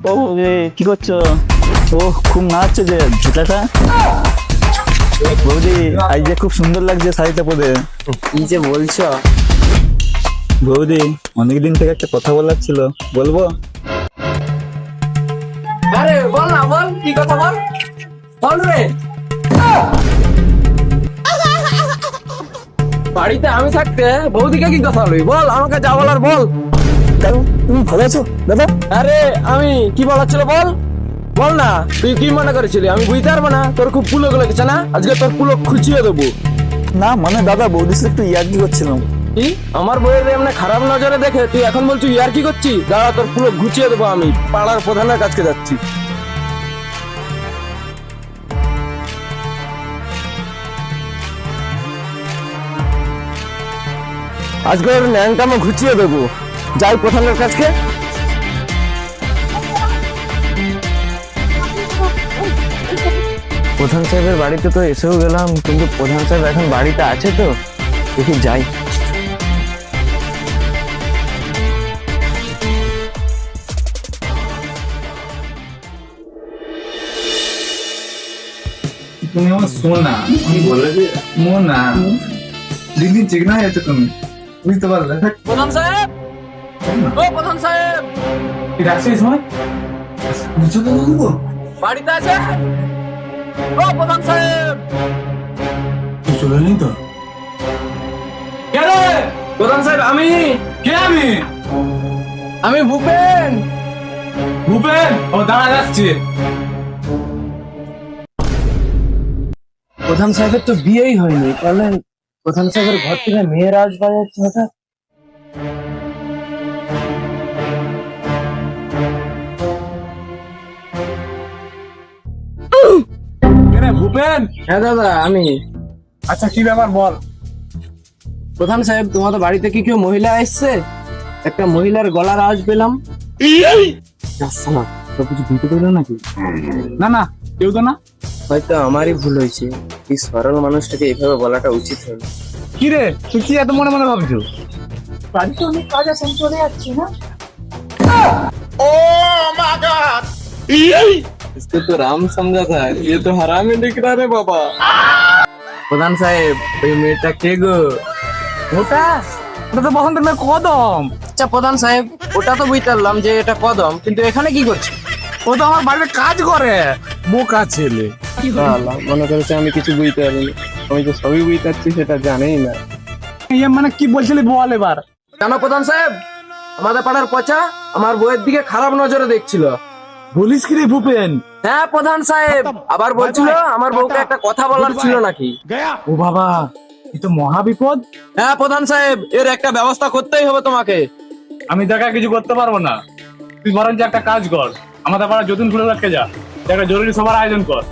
ও বৌদি কি করছো? ও খুব নাচছে যে জুতাটা। বৌদি আজ যে খুব সুন্দর লাগছে শাড়িটা পরে। কি যে বলছো? বৌদি অনেকদিন থেকে একটা কথা বলার ছিল, বলবো? আরে বল না, বল কি কথা, বল বল রে। বাড়িতে আমি থাকতে বৌদিকে কি কথা বলবি? বল, আমাকে যা বলার বল। তুমি ভালো আছো দাদা? আরে আমি কি বলার ছিল বল, বল না। তুই কি মনে করেছিলি আমি বুঝতে পারবো না? তোর খুব পুলক লেগেছে না? আজকে তোর পুলক খুঁচিয়ে দেবো। না মানে দাদা বৌদির সাথে একটু ইয়ার্কি করছিলাম। কি আমার বইয়ের এমনি খারাপ নজরে দেখে তুই এখন বলছিস ইয়ার কি করছিস? দাঁড়া, তোর পুলক ঘুচিয়ে দেবো আমি। পাড়ার প্রধানের কাছকে যাচ্ছি। আজকে ওর ন্যাংটা আমি ঘুচিয়ে দেবো। যাই প্রধানের কাছকে। প্রধান সাহেবের বাড়িতে তো এসেও গেলাম, কিন্তু প্রধান সাহেব এখন বাড়িতে আছে তো, দেখি যাই। তুমি আমার সোনা, আমি বলে যে মোনা দিন দিন চিকনা হয়ে যাচ্ছে তুমি, বুঝতে পারলে? প্রধান সাহেব, ও প্রধান সাহেব, কি ডাকছে এই সময়? বুঝছো তো বলবো বাড়িতে আছে? ও প্রধান সাহেব। তুই চলে নি তো? কে রে? প্রধান সাহেব আমি। কে আমি? আমি ভূপেন। ভূপেন? ও দাঁড়া যাচ্ছে। প্রধান সাহেবের তো বিয়েই হয়নি, তাহলে প্রধান সাহেবের ঘর থেকে মেয়ের আওয়াজ পাওয়া যাচ্ছে হঠাৎ। কে রে ভূপেন? হ্যাঁ দাদা আমি। আচ্ছা কি ব্যাপার বল। প্রধান সাহেব তোমাদের বাড়িতে কি কেউ মহিলা এসছে? একটা মহিলার গলার আওয়াজ পেলাম। সালা সবকিছু দিতে পেলো নাকি? না না, কেউ তো না। হয়তো আমারই ভুল হয়েছে, এই সরল মানুষটাকে এইভাবে বলাটা উচিত হয়নি। কি রে তুই কি এত মনে মনে ভাবছো? বাড়িতে অনেক কাজ আছে, আমি চলে যাচ্ছি না। इसको तो राम समझा था, ये तो हरामी दिख रहा रे बाबा। প্রধান সাহেব ওই মেয়েটা কে গো? ওটা ওটা তো বসন্তের মেয়ে কদম। আচ্ছা প্রধান সাহেব, ওটা তো বুঝতে পারলাম যে এটা কদম, কিন্তু এখানে কি করছে? ও তো আমার বাড়িতে কাজ করে, বোকা ছেলে। আল্লাহ, মনে করেছে আমি কিছু বুঝতে পারিনি। আমি তো সবই বুঝতে পারছি, সেটা জানেই না। ইয়ে মানে কি বলছিলি বল এবার। কেন প্রধান সাহেব? আমাদের পাড়ার পচা আমার বইয়ের দিকে খারাপ নজরে দেখছিল। বলিস কি রে ভূপেন? হ্যাঁ প্রধান সাহেব, আবার বলছিল আমার বউকে একটা কথা বলার ছিল নাকি। ও বাবা, এ তো মহা বিপদ। হ্যাঁ প্রধান সাহেব, এর একটা ব্যবস্থা করতেই হবে তোমাকে। আমি দেখা কিছু করতে পারবো না। তুই বরঞ্চ একটা কাজ কর, আমাদের পাড়া যতীন ফুলের কাছে যা, একটা জরুরি সভার আয়োজন কর।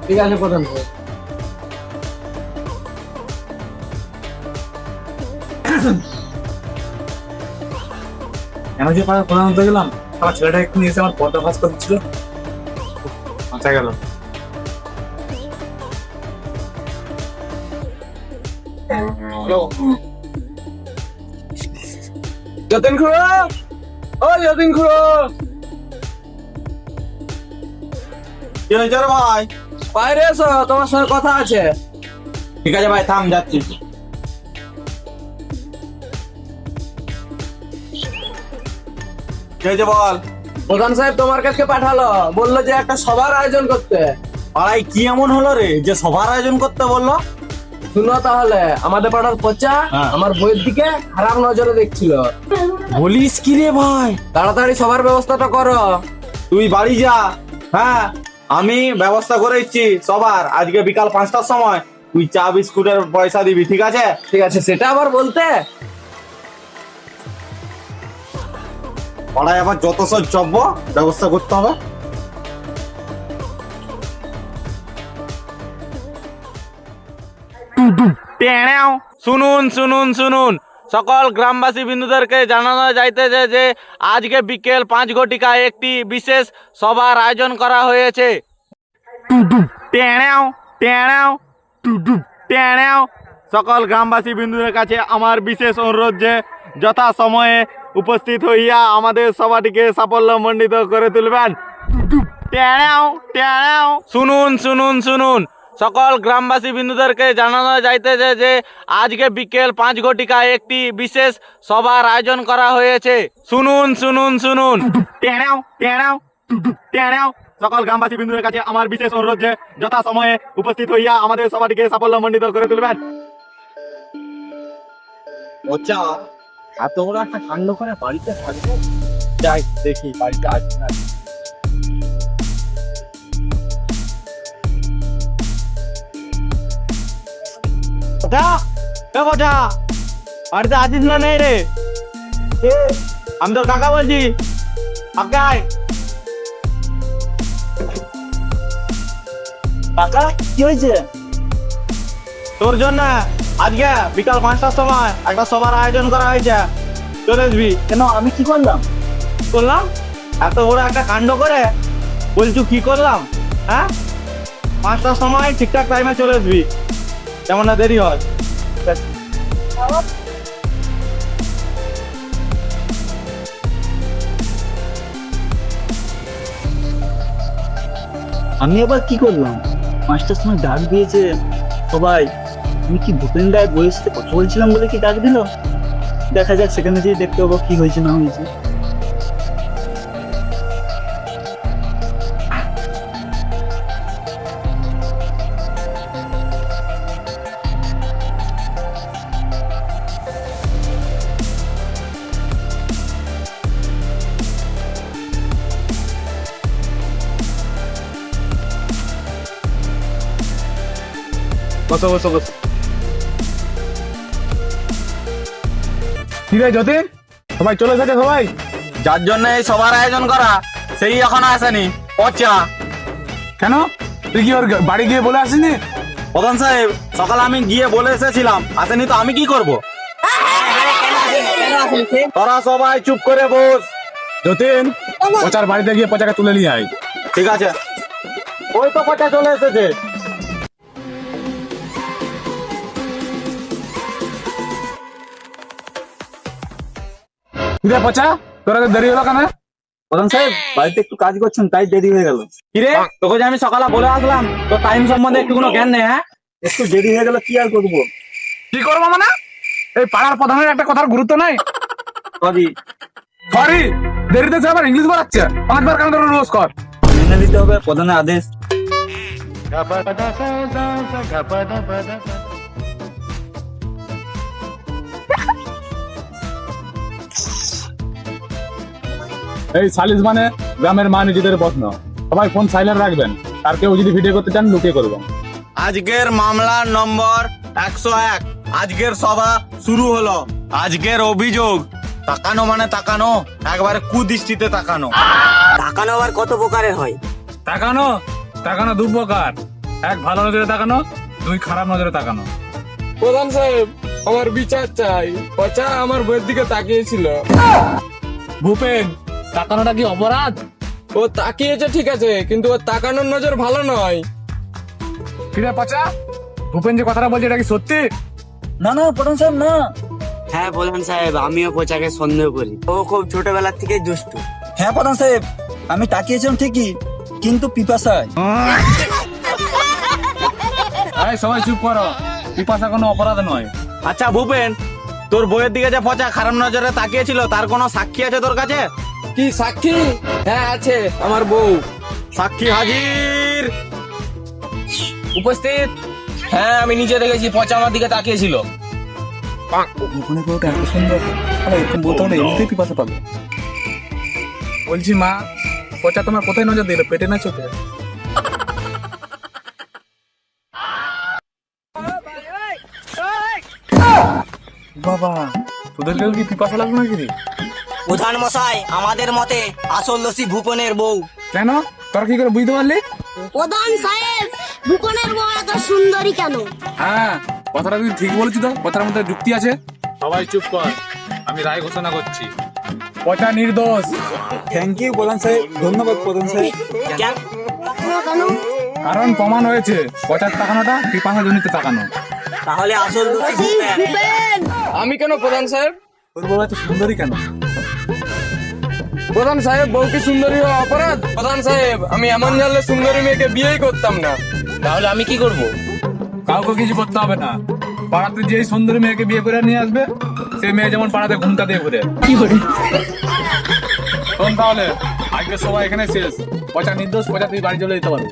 ঠিক আছে প্রধান সাহেব। কেন যে পাড়ার প্রধান হতে গেলাম, আমার ছেলেটা একটু এসে আমার পর্দা ফাঁস করে দিচ্ছিল, বাঁচা গেল। যতীন খুড়ো, ও যতীন খুড়ো। কি হয়েছে রে ভাই? বাইরে এসো, তোমার সঙ্গে কথা আছে। ঠিক আছে ভাই, থাম যাচ্ছি। কি হয়েছে বল? প্রধান সাহেব তোমার কাছে পাঠালো, বললো যে একটা সভার আয়োজন করতে। পাড়ায় কি এমন হলো রে যে সভার আয়োজন করতে বললো? শুনো তাহলে, আমাদের পাড়ার পচা হ্যাঁ। আমার বইয়ের দিকে খারাপ নজরে দেখছিল। বলিস কি রে ভাই? তাড়াতাড়ি সবার ব্যবস্থাটা করো। তুই বাড়ি যা। হ্যাঁ, আমি ব্যবস্থা করেছি সবার। আজকে বিকাল 5টার সময় তুই চা বিস্কুটের পয়সা দিবি, ঠিক আছে? ঠিক আছে, সেটা আবার বলতে। পাড়ায় আবার যত সব চব্য ব্যবস্থা করতে হবে। শুনুন শুনুন শুনুন, সকল গ্রামবাসী বিন্দুদেরকে জানানো যাইতেছে যে আজকে বিকেল 5 ঘটিকায় একটি বিশেষ সভার আয়োজন করা হয়েছে। সকল গ্রামবাসী বিন্দুদের কাছে আমার বিশেষ অনুরোধ যে যথা সময়ে উপস্থিত হইয়া আমাদের সভাটিকে সাফল্যমণ্ডিত করে তুলবেন। ট্যাঁড়াও, ট্যাঁড়াও। শুনুন শুনুন শুনুন, সকল গ্রামবাসী বিন্দুদেরকে জানানো যাইতেছে যে আজকে বিকেল 5 ঘটিকায় একটি বিশেষ সভার আয়োজন করা হয়েছে। শুনুন শুনুন শুনুন, ট্যাঁড়াও, ট্যাঁড়াও, ট্যাঁড়াও। সকল গ্রামবাসী বিন্দুদের কাছে আমার বিশেষ অনুরোধ যে যথা সময়ে উপস্থিত হইয়া আমাদের সভাটিকে সাফল্যমণ্ডিত করে তুলবেন। আচ্ছা, এত বড় একটা কাণ্ড করে বাড়িতে থাকবে। যাই দেখি বাড়িতে আছে না। বাড়িতে আছিস না নেই রে? আমি তোর কাকা বলছি। কাকা কি হয়েছে? তোর জন্য আজকে বিকাল 5টার সময় একটা সভার আয়োজন করা হয়েছে, চলে আসবি। কেন, আমি কি করলাম? করলাম এত বড় একটা কাণ্ড করে বলছু কি করলাম? হ্যাঁ, 5টার সময় ঠিকঠাক টাইমে চলে আসবি, যেমন না দেরি হয়। আমি আবার কি করলাম? 5টার সময় ডাক দিয়েছে সবাই। আমি কি ভূপেন রায় বইয়ের সাথে কথা বলছিলাম বলে কি ডাক দিল? দেখা যাক, সেখানে যেয়ে দেখতে পাবো কি হয়েছে না হয়েছে। বসো বসো বসো। কি রে যতীন, সবাই চলে এসেছে? সবাই যার জন্য এই সভার আয়োজন করা সেই এখনো আসেনি, পচা। কেন, তুই কি ওর বাড়ি গিয়ে বলে আসিনি? প্রধান সাহেব, সকালে আমি গিয়ে বলে এসেছিলাম, আসেনি তো আমি কি করব? তোরা সবাই চুপ করে বস। যতীন, পচার বাড়িতে গিয়ে পচাকে তুলে নিয়ে আয়। ঠিক আছে, ওই তো পচা চলে এসেছে। কি রে পচা, তোরা তো দেরি হলো কেন? প্রধান সাহেব, বাড়িতে একটু কাজ করছেন তাই দেরি হয়ে গেল। কিরে, তোকে যে আমি সকালে বলে আসলাম, তো টাইম সম্বন্ধে একটু কোনো জ্ঞান নেই? হ্যাঁ, একটু দেরি হয়ে গেল, কি আর করবো? কি করবো মানে? এই পাড়ার প্রধানের একটা কথার গুরুত্ব নাই? সরি, সরি, দেরিতে সে আবার ইংলিশ বলাচ্ছে। 5বার কেন তোর রোজ কর? মেনে নিতে হবে প্রধানের আদেশ। এই সালিস মানে গ্রামের মা নিজেদের প্রশ্ন। সবাই ফোন সাইলেন্ট রাখবেন, আর কেউ যদি ভিডিও করতে চান লুকিয়ে করবেন। আজকের মামলার নম্বর 101। আজকের সভা শুরু হলো। আজকের অভিযোগ তাকানো মানে তাকানো, একবারে কুদৃষ্টিতে তাকানো। টাকানো আবার কত প্রকারের হয়? তাকানো, তাকানো দু প্রকার। এক ভালো নজরে তাকানো, 2 খারাপ নজরে তাকানো। প্রধান সাহেব, আমার বিচার চাই। পচা আমার বইয়ের দিকে তাকিয়েছিল। ভূপেন, তাকানোটা কি অপরাধ? ও তাকিয়েছে ঠিক আছে, কিন্তু ওর তাকানোর নজর ভালো নয়। কিরে পচা, ভূপেন যে কথাটা বলছে এটা কি সত্যি? না না প্রধান সাহেব, না। হ্যাঁ প্রধান সাহেব, আমিও পোচাকে সন্দেহ করি। ও খুব ছোটবেলা থেকে দুষ্টু। হ্যাঁ প্রধান সাহেব, আমি তাকিয়েছিলাম ঠিকই, কিন্তু পিপাসায়। এই সবাই চুপ করো, পিপাসা কোনো অপরাধ নয়। আচ্ছা ভূপেন, তোর বইয়ের দিকে যে পচা খারাপ নজরে তাকিয়েছিল, তার কোনো সাক্ষী আছে তোর কাছে? কি সাক্ষী? হ্যাঁ আছে, আমার বউ। সাক্ষী হাজির। উপস্থিত। হ্যাঁ, আমি নিজে দেখেছি পচা আমার দিকে তাকিয়েছিল। এত সুন্দর, এরকম বলতে হবে, এমনিতেই পিপাসা পাবে। বলছি মা, পচা তোমার কোথায় নজর দিল, পেটে না চোখে? বাবা, তোদেরকেও কি পিপাসা লাগলো নাকি রে? প্রধান মশাই, আমাদের মতে আসল দোষী ভূপনের বউ। কেন, তোরা কি করে বুঝতে পারলি? প্রধান সাহেব, ভূপনের বউ এত সুন্দরী কেন? হ্যাঁ, কথাটা তুই ঠিক বলেছিস, তো কথার মধ্যে যুক্তি আছে। সবাই চুপ কর, আমি রায় ঘোষণা করছি। পচা নির্দোষ। থ্যাংক ইউ প্রধান সাহেব, ধন্যবাদ প্রধান সাহেব। কেন? কারণ প্রমাণ হয়েছে পচার তাকানোটা পিপাসা জনিত তাকানো। তাহলে আসল দোষী ভূপেন। ভূপেন! আমি কেন প্রধান সাহেব? ওর বউ এত সুন্দরী কেন? প্রধান সাহেব, বউ কি সুন্দরী হওয়া অপরাধ? প্রধান সাহেব, আমি এমন জানলে সুন্দরী মেয়েকে বিয়েই করতাম না। তাহলে আমি কি করব? কাউকে কিছু করতে হবে না। পাড়াতে যেই সুন্দরী মেয়েকে বিয়ে করে নিয়ে আসবে, সেই মেয়ে যেমন পাড়াতে ঘুমটা দিয়ে ঘুরে। শোন তাহলে, আজকে সবাই এখানে শেষ। পচা নির্দোষ, পচা তুই বাড়ি চলে যেতে পারবি।